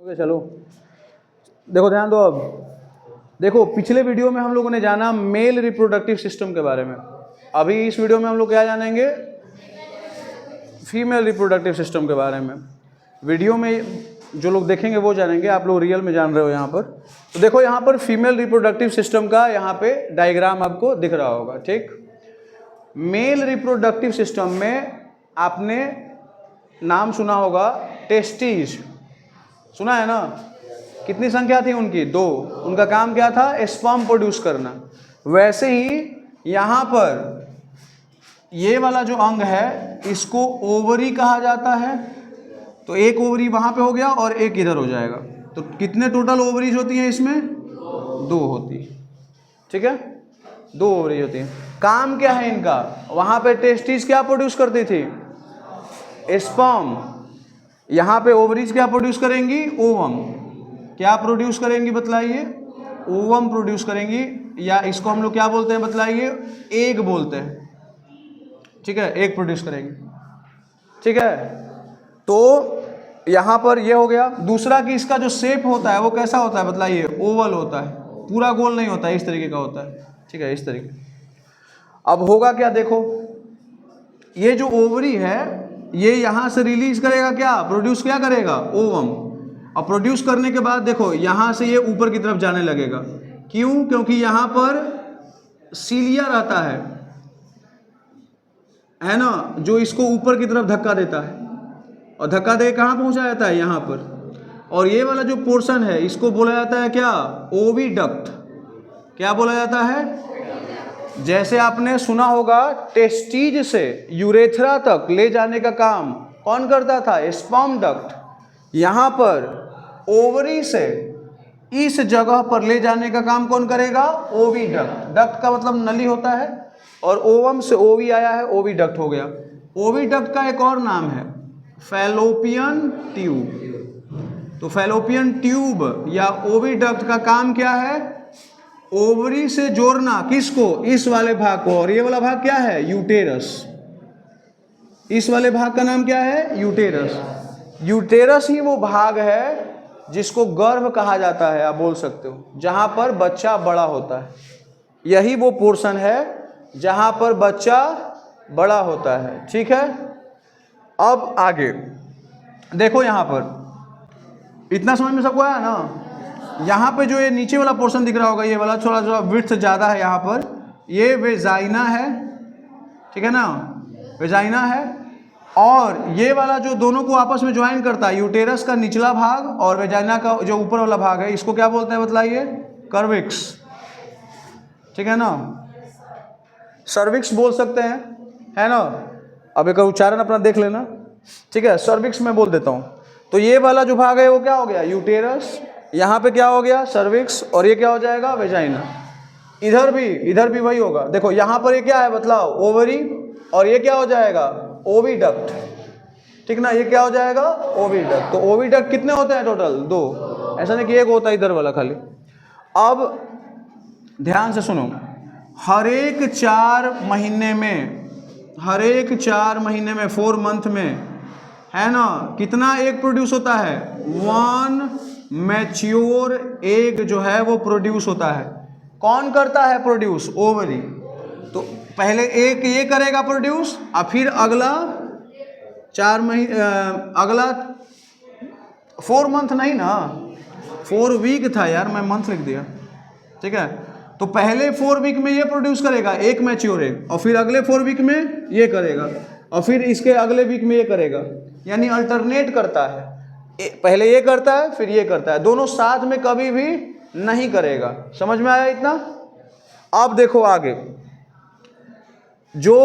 Okay चलो देखो ध्यान दो। अब देखो पिछले वीडियो में हम लोगों ने जाना मेल रिप्रोडक्टिव सिस्टम के बारे में। अभी इस वीडियो में हम लोग क्या जानेंगे? फीमेल रिप्रोडक्टिव सिस्टम के बारे में। वीडियो में जो लोग देखेंगे वो जानेंगे, आप लोग रियल में जान रहे हो यहाँ पर। तो देखो यहाँ पर फीमेल रिप्रोडक्टिव सिस्टम का यहाँ पे डायग्राम आपको दिख रहा होगा, ठीक। मेल रिप्रोडक्टिव सिस्टम में आपने नाम सुना होगा टेस्टिस, सुना है ना? कितनी संख्या थी उनकी? 2। उनका काम क्या था? स्पर्म प्रोड्यूस करना। वैसे ही यहाँ पर ये वाला जो अंग है इसको ओवरी कहा जाता है। तो एक ओवरी वहाँ पे हो गया और एक इधर हो जाएगा। तो कितने टोटल ओवरीज होती हैं इसमें? 2 होती है, ठीक है। 2 ओवरीज होती हैं। काम क्या है इनका? वहाँ पे टेस्टिस क्या प्रोड्यूस करती थी? स्पर्म। यहाँ पे ओवरीज क्या प्रोड्यूस करेंगी? ओवम। क्या प्रोड्यूस करेंगी बतलाइए? ओवम प्रोड्यूस करेंगी, या इसको हम लोग क्या बोलते हैं बतलाइए? एग बोलते हैं, ठीक है। एग प्रोड्यूस करेंगे, ठीक है। तो यहाँ पर ये हो गया। दूसरा कि इसका जो शेप होता है वो कैसा होता है बतलाइए? ओवल होता है, पूरा गोल नहीं होता है, इस तरीके का होता है, ठीक है, इस तरीके। अब होगा क्या देखो, ये जो ओवरी है ये यहाँ से रिलीज करेगा क्या? प्रोड्यूस क्या करेगा? ओवम। और प्रोड्यूस करने के बाद देखो यहाँ से ये ऊपर की तरफ जाने लगेगा। क्यों? क्योंकि यहाँ पर सीलिया रहता है ना, जो इसको ऊपर की तरफ धक्का देता है, और धक्का दे कहाँ पहुँचा जाता है? यहाँ पर। और ये वाला जो पोर्शन है इसको बोला जाता है क्या? ओविडक्ट। क्या बोला जाता है? जैसे आपने सुना होगा टेस्टीज से यूरेथ्रा तक ले जाने का काम कौन करता था? Sperm duct. यहाँ पर ओवरी से इस जगह पर ले जाने का काम कौन करेगा? ओविडक्ट। डक्ट का मतलब नली होता है, और ओवम से ओवी आया है, ओविडक्ट हो गया। ओविडक्ट का एक और नाम है फैलोपियन ट्यूब। तो फैलोपियन ट्यूब या ओविडक्ट का काम क्या है? ओवरी से जोड़ना किसको? इस वाले भाग को। और ये वाला भाग क्या है? यूटेरस। इस वाले भाग का नाम क्या है? यूटेरस। यूटेरस ही वो भाग है जिसको गर्भ कहा जाता है, आप बोल सकते हो, जहां पर बच्चा बड़ा होता है। यही वो पोर्शन है जहां पर बच्चा बड़ा होता है, ठीक है। अब आगे देखो, यहां पर इतना समझ में सबको आया ना? यहाँ पे जो ये नीचे वाला पोर्शन दिख रहा होगा, ये वाला थोड़ा सा विड्थ ज़्यादा है, यहाँ पर ये वेजाइना है, ठीक है ना, वेजाइना है। और ये वाला जो दोनों को आपस में ज्वाइन करता है, यूटेरस का निचला भाग और वेजाइना का जो ऊपर वाला भाग है, इसको क्या बोलते हैं बतलाइए? कर्विक्स, ठीक है ना, सर्विक्स बोल सकते हैं, है ना। अब एक उच्चारण अपना देख लेना, ठीक है। सर्विक्स में बोल देता हूँ। तो ये वाला जो भाग है वो क्या हो गया? यूटेरस। यहाँ पे क्या हो गया? सर्विक्स। और ये क्या हो जाएगा? वेजाइना। इधर भी वही होगा। देखो यहाँ पर ये क्या है बतलाओ? ओवरी। और ये क्या हो जाएगा? ओविडक्ट, ठीक ना। ये क्या हो जाएगा? ओविडक्ट। तो ओविडक्ट कितने होते हैं टोटल? 2। ऐसा नहीं कि एक होता है इधर वाला खाली। अब ध्यान से सुनो, हर एक 4 महीने में 4 मंथ में, है ना, कितना एग प्रोड्यूस होता है? 1 मैच्योर एग जो है वो प्रोड्यूस होता है। कौन करता है प्रोड्यूस? ओवरी। तो पहले एक ये करेगा प्रोड्यूस, और फिर अगला 4 महीने, अगला 4 मंथ नहीं ना, 4 वीक था यार, मैं मंथ लिख दिया, ठीक है। तो पहले 4 वीक में ये प्रोड्यूस करेगा एक मैच्योर एग, और फिर अगले 4 वीक में ये करेगा, और फिर इसके अगले वीक में ये करेगा। यानी अल्टरनेट करता है, पहले ये करता है फिर ये करता है, दोनों साथ में कभी भी नहीं करेगा। समझ में आया इतना? अब देखो आगे, जो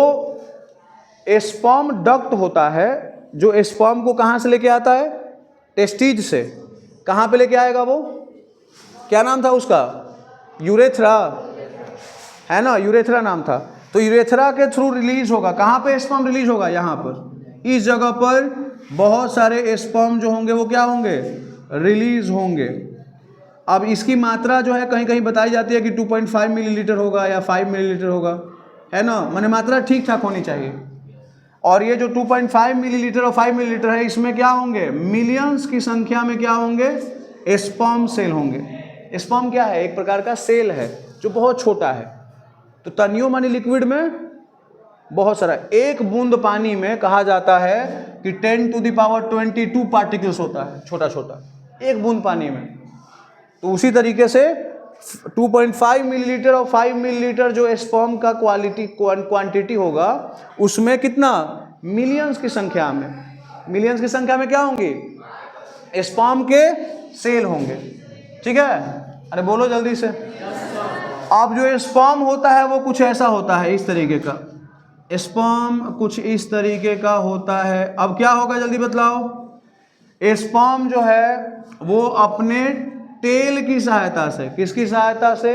स्पर्म डक्ट होता है, जो स्पर्म को कहाँ से लेके आता है? टेस्टिज से। कहाँ पे लेके आएगा वो? क्या नाम था उसका? यूरेथ्रा, है ना, यूरेथ्रा नाम था। तो यूरेथ्रा के थ्रू रिलीज होगा। कहाँ पे स्पर्म रिलीज होगा? यहाँ पर, इस जगह पर बहुत सारे स्पर्म जो होंगे वो क्या होंगे? रिलीज होंगे। अब इसकी मात्रा जो है कहीं कहीं बताई जाती है कि 2.5 मिलीलीटर होगा या 5 मिलीलीटर होगा, है ना, माने मात्रा ठीक ठाक होनी चाहिए। और ये जो 2.5 मिलीलीटर और 5 मिलीलीटर है, इसमें क्या होंगे, मिलियंस की संख्या में क्या होंगे, स्पर्म सेल होंगे। स्पर्म क्या है, एक प्रकार का सेल है जो बहुत छोटा है। तो तनियो मानी लिक्विड में बहुत सारा, एक बूंद पानी में कहा जाता है कि 10⁻22 पार्टिकल्स होता है, छोटा छोटा, एक बूंद पानी में। तो उसी तरीके से 2.5 मिलीलीटर और 5 मिलीलीटर जो स्पर्म का क्वांटिटी होगा, उसमें कितना, मिलियंस की संख्या में, मिलियंस की संख्या में क्या होंगे, स्पर्म के सेल होंगे। ठीक है, अरे बोलो जल्दी से। अब जो स्पर्म होता है वो कुछ ऐसा होता है, इस तरीके का, स्पर्म कुछ इस तरीके का होता है। अब क्या होगा जल्दी बतलाओ। स्पर्म जो है वो अपने टेल की सहायता से, किसकी सहायता से,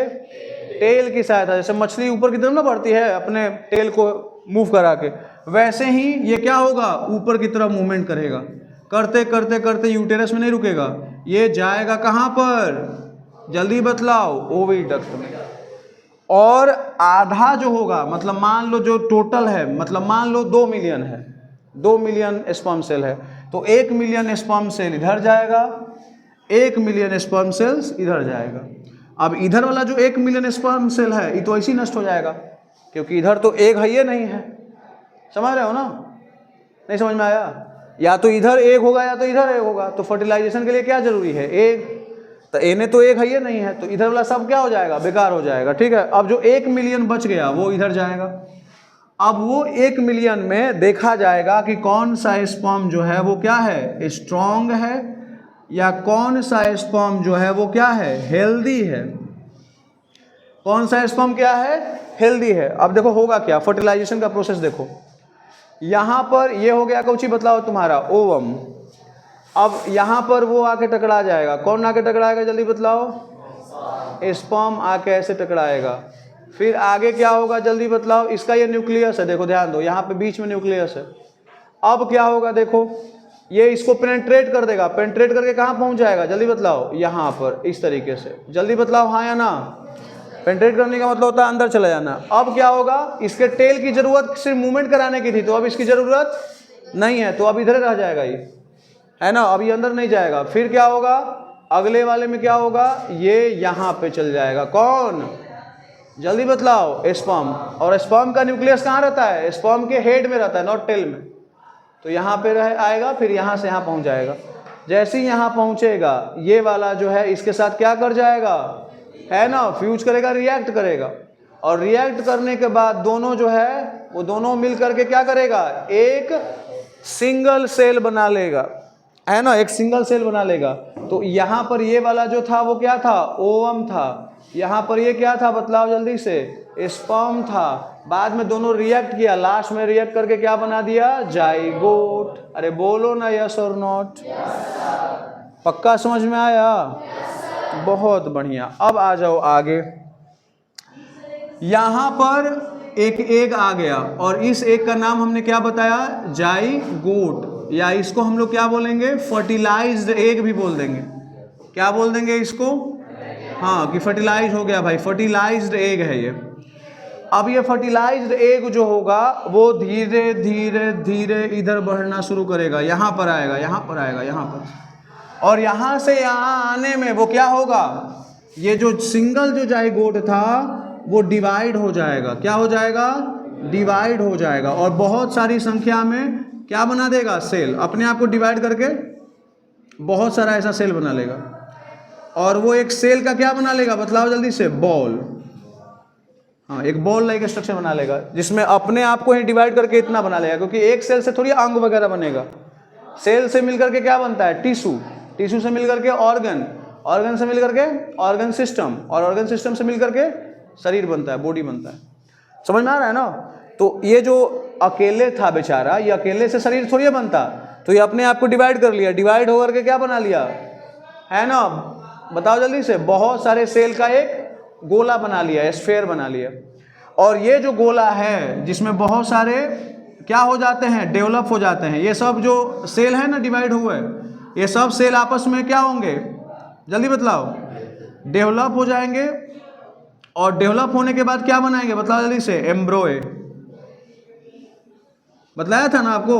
टेल की सहायता, जैसे मछली ऊपर की तरफ ना बढ़ती है अपने टेल को मूव करा के, वैसे ही ये क्या होगा, ऊपर की तरफ मूवमेंट करेगा। करते करते करते यूटेरस में नहीं रुकेगा, ये जाएगा कहाँ पर, जल्दी बतलाओ, ओविडक्ट में। और आधा जो होगा, मतलब मान लो जो टोटल है, मतलब मान लो 2 मिलियन है, 2 मिलियन स्पर्म सेल है, तो 1 मिलियन स्पर्म सेल इधर जाएगा, 1 मिलियन स्पर्म सेल्स इधर जाएगा। अब इधर वाला जो 1 मिलियन स्पर्म सेल है, ये तो ऐसे ही नष्ट हो जाएगा, क्योंकि इधर तो एक है, ये नहीं है। समझ रहे हो ना, नहीं समझ में आया, या तो इधर एक होगा या तो इधर एक होगा। तो फर्टिलाइजेशन के लिए क्या जरूरी है, एक, तो एने तो एक है, ये नहीं है, तो इधर वाला सब क्या हो जाएगा, बेकार हो जाएगा। ठीक है, अब जो 1 मिलियन बच गया वो इधर जाएगा। अब वो 1 मिलियन में देखा जाएगा कि कौन सा स्पर्म जो है वो क्या है, स्ट्रॉन्ग है, या कौन सा स्पर्म जो है वो क्या है, हेल्दी है। कौन सा स्पर्म क्या है, हेल्दी है। अब देखो होगा क्या, फर्टिलाइजेशन का प्रोसेस देखो, यहाँ पर ये हो गया, कौची बतलाओ तुम्हारा, ओवम। अब यहाँ पर वो आके टकरा जाएगा, कौन आके टकराएगा जल्दी बतलाओ, स्पर्म आके ऐसे टकराएगा। फिर आगे क्या होगा जल्दी बतलाओ, इसका ये न्यूक्लियस है, देखो ध्यान दो, यहाँ पे बीच में न्यूक्लियस है। अब क्या होगा देखो, ये इसको पेनेट्रेट कर देगा, पेनेट्रेट करके कहाँ पहुँच जाएगा जल्दी बतलाओ, यहाँ पर, इस तरीके से। जल्दी बतलाओ हाँ या ना। पेनेट्रेट करने का मतलब होता है अंदर चला जाना। अब क्या होगा, इसके टेल की जरूरत सिर्फ मूवमेंट कराने की थी, तो अब इसकी जरूरत नहीं है, तो अब इधर रह जाएगा ये, है ना, अभी अंदर नहीं जाएगा। फिर क्या होगा, अगले वाले में क्या होगा, ये यहाँ पे चल जाएगा, कौन, जल्दी बतलाओ, स्पर्म। और स्पर्म का न्यूक्लियस कहाँ रहता है, स्पर्म के हेड में रहता है, नॉट टेल में। तो यहाँ पे आएगा, फिर यहाँ से यहाँ पहुँच जाएगा। जैसे ही यहाँ पहुँचेगा, ये वाला जो है इसके साथ क्या कर जाएगा, है ना, फ्यूज करेगा, रिएक्ट करेगा। और रिएक्ट करने के बाद दोनों जो है वो दोनों मिल करके क्या करेगा, एक सिंगल सेल बना लेगा, है ना, एक सिंगल सेल बना लेगा। तो यहाँ पर ये वाला जो था वो क्या था, ओवम था। यहाँ पर ये क्या था बतलाओ जल्दी से, स्पर्म था। बाद में दोनों रिएक्ट किया, लास्ट में रिएक्ट करके क्या बना दिया, जाइगोट। अरे बोलो ना यस और नॉट। पक्का समझ में आया, बहुत बढ़िया। अब आ जाओ आगे, यहाँ पर एक एग आ गया, और इस एग का नाम हमने क्या बताया, जाइगोट, या इसको हम लोग क्या बोलेंगे, फर्टिलाइज्ड एग भी बोल देंगे। क्या बोल देंगे इसको, हाँ, कि फर्टिलाइज हो गया भाई, फर्टिलाइज्ड एग है ये। अब ये फर्टिलाइज्ड एग जो होगा वो धीरे धीरे धीरे इधर बढ़ना शुरू करेगा, यहाँ पर आएगा, यहाँ पर आएगा, यहाँ पर, और यहाँ से यहाँ आने में वो क्या होगा, ये जो सिंगल जो जाइगोट था वो डिवाइड हो जाएगा। क्या हो जाएगा, डिवाइड हो जाएगा, और बहुत सारी संख्या में क्या बना देगा, सेल, अपने आप को डिवाइड करके बहुत सारा ऐसा सेल बना लेगा। और वो एक सेल का क्या बना लेगा बतलाओ जल्दी से, बॉल। हाँ, एक बॉल लाइक स्ट्रक्चर बना लेगा, जिसमें अपने आप को ही डिवाइड करके इतना बना लेगा, क्योंकि एक सेल से थोड़ी अंग वगैरह बनेगा। सेल से मिलकर के क्या बनता है, टिश्यू, टिश्यू से मिलकर के ऑर्गन, ऑर्गन से मिलकर के ऑर्गन सिस्टम, और ऑर्गन सिस्टम से मिलकर के शरीर बनता है, बॉडी बनता है। समझ में आ रहा है ना। तो ये जो अकेले था बेचारा, ये अकेले से शरीर थोड़ी बनता, तो ये अपने आप को डिवाइड कर लिया, डिवाइड होकर के क्या बना लिया, है ना, बताओ जल्दी से, बहुत सारे सेल का एक गोला बना लिया, स्फेयर बना लिया। और ये जो गोला है जिसमें बहुत सारे क्या हो जाते हैं, डेवलप हो जाते हैं, ये सब जो सेल है ना डिवाइड हुए, ये सब सेल आपस में क्या होंगे जल्दी बतलाओ, डेवलप हो जाएंगे। और डेवलप होने के बाद क्या बनाएंगे बताओ जल्दी से, एम्ब्रोए। बतलाया था ना आपको,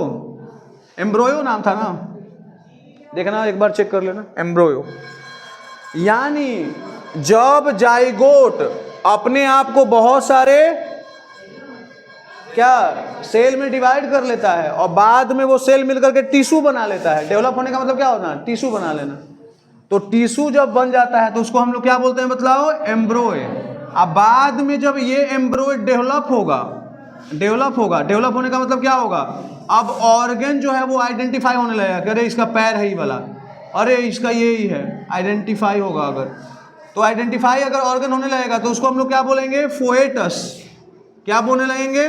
एम्ब्रोयो नाम था ना, देखना एक बार चेक कर लेना, एम्ब्रोयो। यानी जब जाइगोट अपने आप को बहुत सारे क्या सेल में डिवाइड कर लेता है और बाद में वो सेल मिलकर के टिश्यू बना लेता है, डेवलप होने का मतलब क्या होना, टिश्यू बना लेना। तो टिश्यू जब बन जाता है तो उसको हम लोग क्या बोलते हैं, बतलाओ, एम्ब्रोय। अब बाद में जब ये एम्ब्रोय डेवलप होगा, डेवलप होने का मतलब क्या होगा, अब ऑर्गन जो है वो आइडेंटिफाई होने लगेगा कि अरे इसका पैर है ही वाला, अरे इसका ये ही है, आइडेंटिफाई होगा। अगर तो आइडेंटिफाई अगर ऑर्गन होने लगेगा तो उसको हम लोग क्या बोलेंगे, फोएटस। क्या बोलने लगेंगे,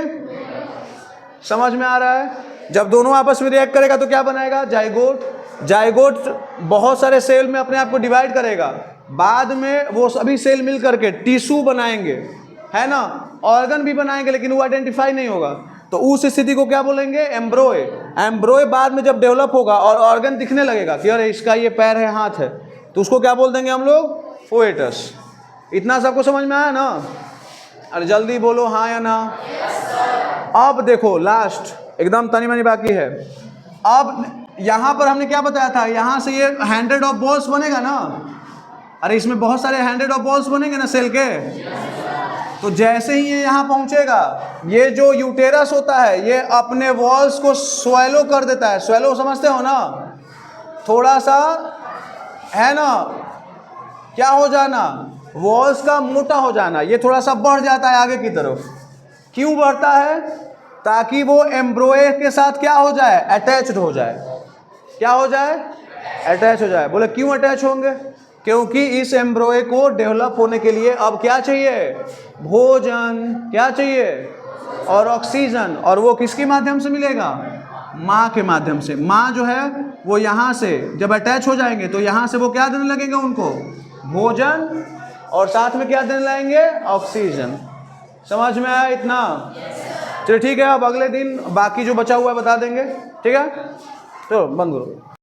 समझ में आ रहा है? जब दोनों आपस में रिएक्ट करेगा तो क्या बनाएगा, जाइगोट। जाइगोट बहुत सारे सेल में अपने आप को डिवाइड करेगा, बाद में वो सभी सेल मिल करके टिश्यू बनाएंगे, है ना, ऑर्गन भी बनाएंगे, लेकिन वो आइडेंटिफाई नहीं होगा। तो उस स्थिति को क्या बोलेंगे, एम्ब्रोय। एम्ब्रोय बाद में जब डेवलप होगा और ऑर्गन दिखने लगेगा कि अरे इसका ये पैर है, हाथ है, तो उसको क्या बोल देंगे हम लोग, फोएटस। इतना सबको समझ में आया ना? अरे जल्दी बोलो हाँ या ना। अब देखो लास्ट एकदम तनी मनी बाकी है। अब यहाँ पर हमने क्या बताया था, यहाँ से ये 100 ऑफ बॉल्स बनेगा ना, अरे इसमें बहुत सारे 100 ऑफ बॉल्स बनेंगे ना सेल के। तो जैसे ही ये यहाँ पहुँचेगा, ये जो यूटेरस होता है ये अपने वॉल्स को स्वेलो कर देता है। स्वेलो समझते हो ना, थोड़ा सा है ना, क्या हो जाना, वॉल्स का मोटा हो जाना, ये थोड़ा सा बढ़ जाता है आगे की तरफ। क्यों बढ़ता है, ताकि वो एम्ब्रोय के साथ क्या हो जाए, अटैच्ड हो जाए। क्या हो जाए, अटैच हो जाए। बोले क्यों अटैच होंगे, क्योंकि इस एम्ब्रोय को डेवलप होने के लिए अब क्या चाहिए, भोजन, क्या चाहिए, और ऑक्सीजन। और वो किसके माध्यम से मिलेगा, माँ के माध्यम से। माँ जो है वो यहाँ से जब अटैच हो जाएंगे तो यहाँ से वो क्या देने लगेंगे उनको, भोजन, और साथ में क्या देने लगेंगे, ऑक्सीजन। समझ में आया इतना? चलिए ठीक है, अब अगले दिन बाकी जो बचा हुआ है बता देंगे, ठीक है? तो बंद करो।